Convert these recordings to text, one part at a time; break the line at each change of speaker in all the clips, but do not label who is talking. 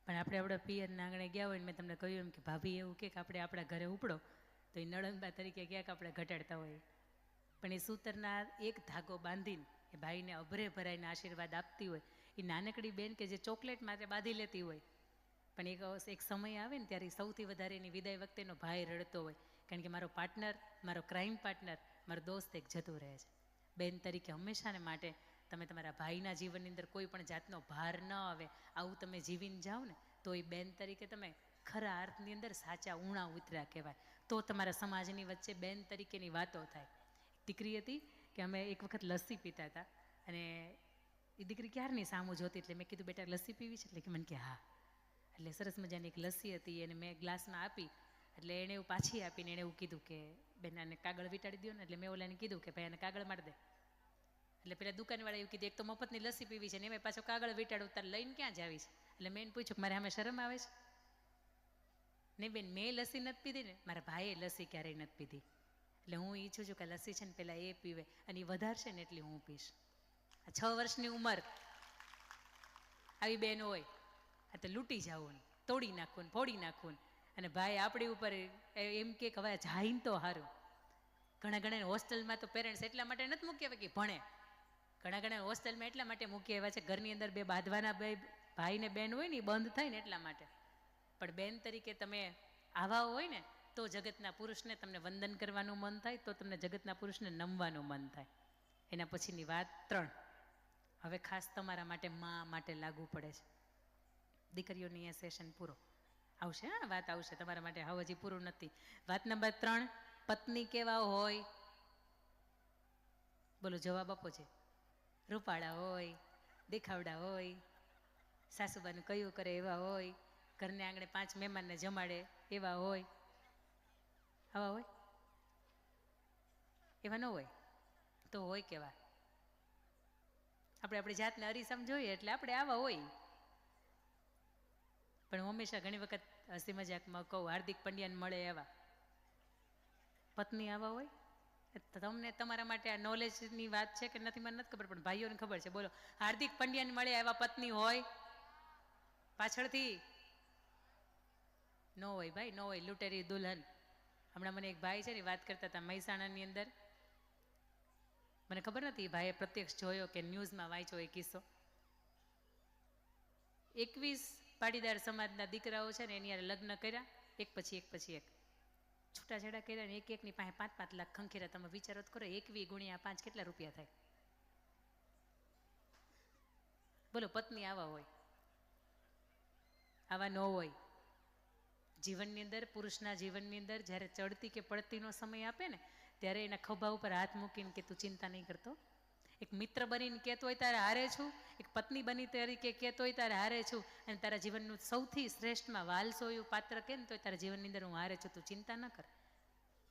પણ આપણે આપણા પિયરના આંગણે ગયા હોય ને મેં તમને કહ્યું એમ કે ભાભી એવું કે આપણે આપણા ઘરે ઉપડો તો એ નળંબા તરીકે ક્યાંક આપણે ઘટાડતા હોઈએ, પણ એ સૂતરના એક ધાગો બાંધીને એ ભાઈને અભરે ભરાઈને આશીર્વાદ આપતી હોય. એ નાનકડી બેન કે જે ચોકલેટ માટે બાંધી લેતી હોય, પણ એક સમય આવે ને ત્યારે સૌથી વધારે એની વિદાય વખતે એનો ભાઈ રડતો હોય, કારણ કે મારો પાર્ટનર, મારો ક્રાઇમ પાર્ટનર, મારો દોસ્ત એક જતો રહે છે. બેન તરીકે હંમેશાને માટે તમે તમારા ભાઈના જીવનની અંદર કોઈ પણ જાતનો ભાર ન આવે આવું તમે જીવીને જાઓ ને તો એ બેન તરીકે તમે ખરા અર્થની અંદર સાચા ઊણા ઉતર્યા કહેવાય. તો તમારા સમાજની વચ્ચે બેન તરીકેની વાતો થાય. દીકરી હતી કે અમે એક વખત લસ્સી પીતા હતા અને એ દીકરી ક્યારની સામું જોતી, એટલે મેં કીધું બેટા લસ્સી પીવી છે? એટલે કે મને કે હા. એટલે સરસ મજાની એક લસ્સી હતી અને મેં ગ્લાસમાં આપી, એટલે એણે એવું પાછી આપીને એણે એવું કીધું કે બેન આને કાગળ વીંટાળી દો ને. એટલે મેં ઓલાને કીધું કે ભાઈ આને કાગળ મારી દે. એટલે પેલા દુકાનવાળા એવું કીધું એક તો મફતની લસ્સી પીવી છે ને એમાં પાછો કાગળ વીંટાળું, તાર લઈને ક્યાં જાવી છે? એટલે મેં એને પૂછ્યું કે મારે આમે શરમ આવે છે? નહીં બેન, મેં લસ્સી નથી પીધી ને, મારા ભાઈએ લસ્સી ક્યારેય નથી પીધી. એટલે હું ઈચ્છું છું કે લસ્સી છે ને પહેલાં એ પીવે અને એ વધારશે ને એટલી હું પીશ. 6 વર્ષની ઉંમર આવી બેન હોય આ તો લૂંટી જવું, તોડી નાખવું, ફોડી નાખવું. અને ભાઈ આપણી ઉપર એમ કે હવે જાઈને તો સારું. ઘણા હોસ્ટેલમાં તો પેરેન્ટ્સ એટલા માટે નથી મૂકી આવે કે ભણે, ઘણા હોસ્ટેલમાં એટલા માટે મૂકી આવ્યા છે ઘરની અંદર બે બાંધવાના બે ભાઈ ને બેન હોય ને એ બંધ થાય ને એટલા માટે. પણ બેન તરીકે તમે આવા હોય ને તો જગતના પુરુષને તમને વંદન કરવાનું મન થાય, તો તમને જગતના પુરુષને નમવાનું મન થાય. એના પછીની વાત 3 હવે ખાસ તમારા માટે મા માટે લાગુ પડે છે. દીકરીઓની એ સેશન પૂરો આવશે, હા વાત આવશે તમારા માટે, હવે હજી પૂરું નથી. વાત નંબર 3, પત્ની કેવા હોય? બોલો, જવાબ આપો છે. રૂપાળા હોય, દેખાવડા હોય, સાસુબાનું કયું કરે એવા હોય, ઘરને આંગણે 5 મહેમાનને જમાડે એવા હોય. આવા હોય? એવા ન હોય તો હોય કેવા? આપણે આપણી જાતને અરીસામાં જોઈએ એટલે આપણે આવા હોય. પણ હું હંમેશા ઘણી વખત હસી મજાકમાં કહું, હાર્દિક પંડ્યાને મળે એવા પત્ની આવા હોય. તમને તમારા માટે આ નોલેજની વાત છે કે નથી મને નથી ખબર, પણ ભાઈઓને ખબર છે. બોલો, હાર્દિક પંડ્યાને મળે એવા પત્ની હોય? પાછળથી ન હોય ભાઈ, ન હોય. લૂંટેરી દુલ્હન. હમણાં મને એક ભાઈ છે ને વાત કરતા હતા મહેસાણાની અંદર, મને ખબર નથી ભાઈએ પ્રત્યક્ષ જોયો કે ન્યૂઝમાં વાંચ્યો એ કિસ્સો. 21 પાટીદાર સમાજના દીકરાઓ છે ને એની યારે લગ્ન કર્યા, એક પછી એક છૂટાછેડા કર્યા ને એકની પાસે 5-5 લાખ ખંખેર્યા. તમે વિચારો તો કરો, 21 ગુણ્યા 5 કેટલા રૂપિયા થાય? બોલો, પત્ની આવા હોય? આવા ન હોય. જીવનની અંદર, પુરુષના જીવનની અંદર જ્યારે ચડતી કે પડતીનો સમય આપે ને ત્યારે એના ખભા ઉપર હાથ મૂકીને કે તું ચિંતા નહીં કરતો. એક મિત્ર બનીને કહેતો હોય તારે હારે છું, એક પત્ની બની તરીકે કહેતો હોય તારે હારે છું, અને તારા જીવનનું સૌથી શ્રેષ્ઠમાં વાલસો એવું પાત્ર કે ને તો તારા જીવનની અંદર હું હારે છું, તું ચિંતા ન કર.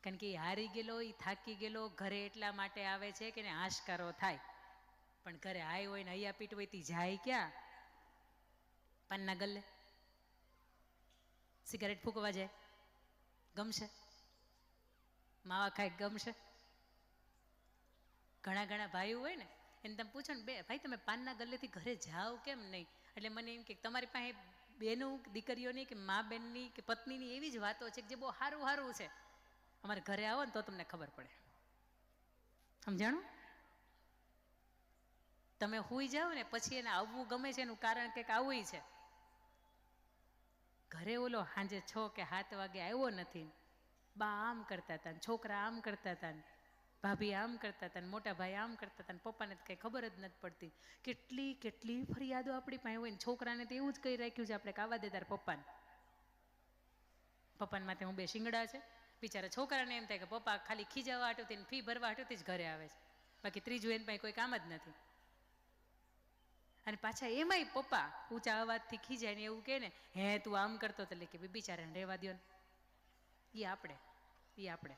કારણ કે એ હારી ગયેલો, એ થાકી ગયેલો ઘરે એટલા માટે આવે છે કે ને આશકારો થાય. પણ ઘરે હાય હોય ને હૈયા પીટ હોય તી જાય ક્યાં? પાનના ગલ્લે સિગારેટ ફૂંકવા જાય? ગમશે? માવા ખાય ગમશે? ઘણા ભાઈઓ હોય ને એને તમે પૂછો ને, બે ભાઈ તમે પાનના ગલ્લેથી ઘરે જાઓ કેમ નહીં? એટલે મને એમ કે તમારી પાસે બેનું દીકરીઓની કે મા બેનની કે પત્નીની એવી જ વાતો છે કે જે બહુ સારું છે. અમારે ઘરે આવો ને તો તમને ખબર પડે. સમજાણું? તમે હુઈ જાઓ ને પછી એને આવવું ગમે છે એનું કારણ કંઈક આવું છે. ઘરે ઓલો સાંજે 6 કે 7 વાગે આવ્યો નથી, બા આમ કરતા હતા, છોકરા આમ કરતા હતા, ભાભી આમ કરતા હતા, મોટા ભાઈ આમ કરતા હતા, પપ્પાને તો કંઈ ખબર જ નથી પડતી. કેટલી ફરિયાદો આપણી પાસે હોય ને છોકરાને તો એવું જ કહી રાખ્યું છે આપણે કે આવા દે તાર પપ્પાને માથે હું બે શિંગડા છે. બિચારા છોકરાને એમ થાય કે પપ્પા ખાલી ખીજાવા હાટુથી ને ફી ભરવા હાટુથી જ ઘરે આવે છે, બાકી ત્રીજું એને પાસે કોઈ કામ જ નથી. અને પાછા એમાંય પપ્પા ઊંચા અવાજથી ખીજાય ને એવું કહે ને, હે તું આમ કરતો તો, એટલે કે બિચારાને રહેવા દો ને. એ આપણે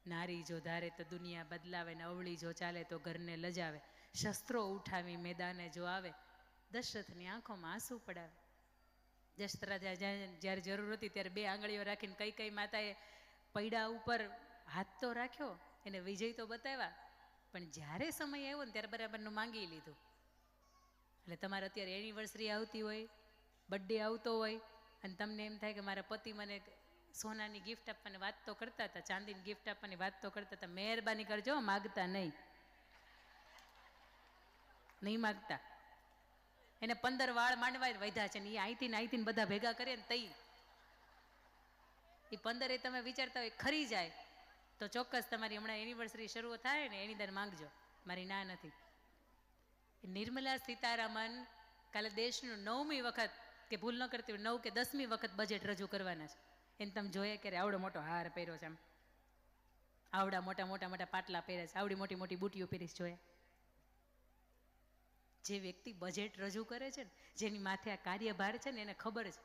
નારી જો ધારે તો દુનિયા બદલાવે ને અવળી જો ચાલે તો ઘરને લજાવે. શસ્ત્રો ઉઠાવી મેદાને જો આવે, દશરથની આંખોમાં આંસુ પડાવે. દશરથ જ્યારે જરૂર હતી ત્યારે 2 આંગળીઓ રાખીને કઈ માતાએ પૈડા ઉપર હાથ તો રાખ્યો, એને વિજય તો બતાવ્યા, પણ જ્યારે સમય આવ્યો ને ત્યારે બરાબરનું માંગી લીધું. એટલે તમારે અત્યારે એનિવર્સરી આવતી હોય, બર્થડે આવતો હોય, અને તમને એમ થાય કે મારા પતિ મને સોનાની ગિફ્ટ આપવાની વાત તો કરતા હતા, ચાંદીની ગિફ્ટ આપવાની વાત તો કરતા હતા, મહેરબાની કરજો, માગતા નહીં માગતા. એને 15 વાળ માંડવા વધ્યા છે ને એ અહીંથી ને બધા ભેગા કરે ને તઈ એ 15 તમે વિચારતા હોય ખરી જાય તો ચોક્કસ તમારી હમણાં એનિવર્સરી શરૂ થાય ને એની દર માંગજો, મારી ના નથી. નિર્મલા સીતારામન કાલે દેશનું 9મી વખત, કે ભૂલ ન કરતી હોય 9 કે 10મી વખત બજેટ રજૂ કરવાના છે. એને તમે જોયા ક્યારે આવડો મોટો હાર પહેર્યો છે, આમ આવડા મોટા મોટા મોટા પાટલા પહેરે છે, આવડી મોટી મોટી બુટીઓ પહેરીશ જોયા? જે વ્યક્તિ બજેટ રજૂ કરે છે ને, જેની માથે આ કાર્યભાર છે ને, એને ખબર છે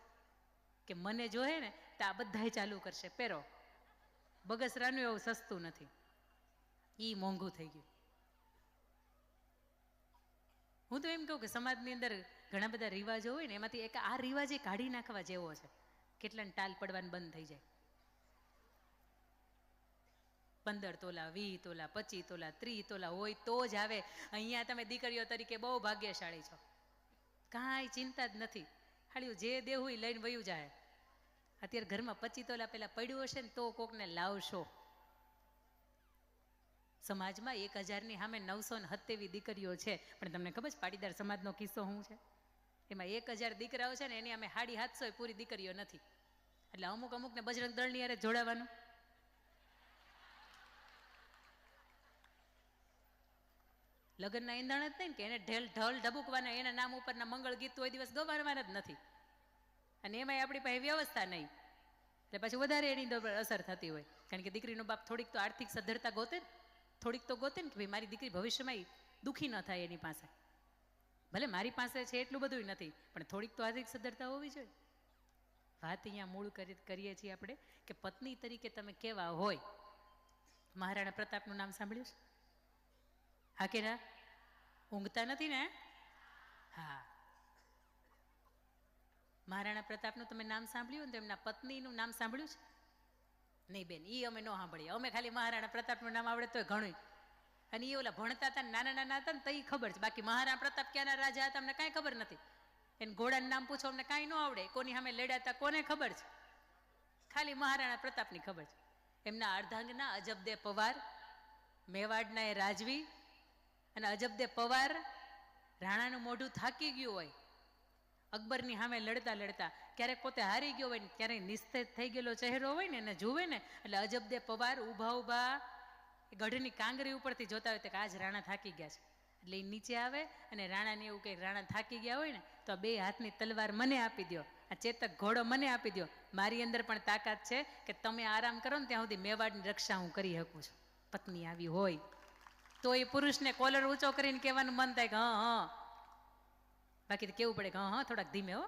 કે મને જોહે ને તો આ બધાય ચાલુ કરશે. પહેરો બગસરાનું એવું સસ્તું નથી, એ મોંઘું થઈ ગયું. હું તો એમ કહું કે સમાજની અંદર ઘણા બધા રિવાજો હોય ને, એમાંથી એક આ રિવાજ એ કાઢી નાખવા જેવો છે. કેટલાને ટાલ પડવાનું બંધ થઈ જાય. 15 તોલા, 20 તોલા, 25 તોલા, 30 તોલા હોય તો જ આવે. અહીંયા તમે દીકરીઓ તરીકે બહુ ભાગ્યશાળી છો, કાંઈ ચિંતા જ નથી. ખાલી જે દેવું એ લઈને વયું જાય. અત્યારે ઘરમાં 25 તોલા પેલા પડ્યું હશે ને તો કોકને લાવશો. સમાજમાં 1000ની સામે 970 દીકરીઓ છે, પણ તમને ખબર છે પાટીદાર સમાજનો કિસ્સો શું છે? એમાં 1000 દીકરાઓ છે ને, એની અમે 750 પૂરી દીકરીઓ નથી. એટલે અમુકને બજરંગ દળની હારે જોડાવાનું. લગ્નના ઈંધણ જ નહીં કે એને ઢલ ઢબુકવાના, એના નામ ઉપરના મંગળ ગીત કોઈ દિવસ ગવારવાના જ નથી. અને એમાંય આપણી પાસે વ્યવસ્થા નહીં, એટલે પછી વધારે એની અસર થતી હોય. કારણ કે દીકરીનો બાપ થોડીક તો આર્થિક સદ્ધરતા ગોતે, થોડીક તો ગોતે ને કે ભાઈ મારી દીકરી ભવિષ્યમાં દુઃખી ન થાય એની પાસે. ભલે મારી પાસે છે એટલું બધું નથી, પણ થોડીક તો આર્થિક સદ્ધરતા હોવી જોઈએ. વાત અહીંયા મૂળ કરીએ છીએ આપણે કે પત્ની તરીકે તમે કેવા હોય. મહારાણા પ્રતાપનું નામ સાંભળ્યું છે? હા કે ના? ઊંઘતા નથી ને? હા, મહારાણા પ્રતાપનું તમે નામ સાંભળ્યું ને તો એમના પત્નીનું નામ સાંભળ્યું છે? નહીં બેન, એ અમે ન સાંભળીએ. અમે ખાલી મહારાણા પ્રતાપનું નામ આવડે તોય ઘણું. અને એ ઓલા ભણતા હતા, નાના હતા ને તો એ ખબર છે. બાકી મહારાણા પ્રતાપ ક્યાંના રાજા હતા અમને કાંઈ ખબર નથી. એને ઘોડાનું નામ પૂછો અમને કાંઈ ન આવડે. કોની સામે લડ્યા હતા કોને ખબર છે? ખાલી મહારાણા પ્રતાપની ખબર છે. એમના અર્ધાંગના અજબદે પવાર, મેવાડના એ રાજવી. અને અજબદે પવાર રાણાનું મોઢું થાકી ગયું હોય, અકબરની સામે લડતા ક્યારેક પોતે હારી ગયો હોય ને ક્યારેક નિસ્તેજ થઈ ગયેલો ચહેરો હોય ને એને જુએ ને, એટલે અજબદે પવાર ઊભા ગઢની કાંગરી ઉપરથી જોતા હોય તો કે આજ રાણા થાકી ગયા છે. એટલે એ નીચે આવે અને રાણાને એવું કહે, રાણા થાકી ગયા હોય ને તો 2 હાથની તલવાર મને આપી દો, આ ચેતક ઘોડો મને આપી દો. મારી અંદર પણ તાકાત છે કે તમે આરામ કરો ને ત્યાં સુધી મેવાડની રક્ષા હું કરી શકું છું. પત્ની આવી હોય તો એ પુરુષને કોલર ઊંચો કરીને કહેવાનું મન થાય કે હા. બાકી તો કેવું પડે કે હા થોડાક ધીમે હો.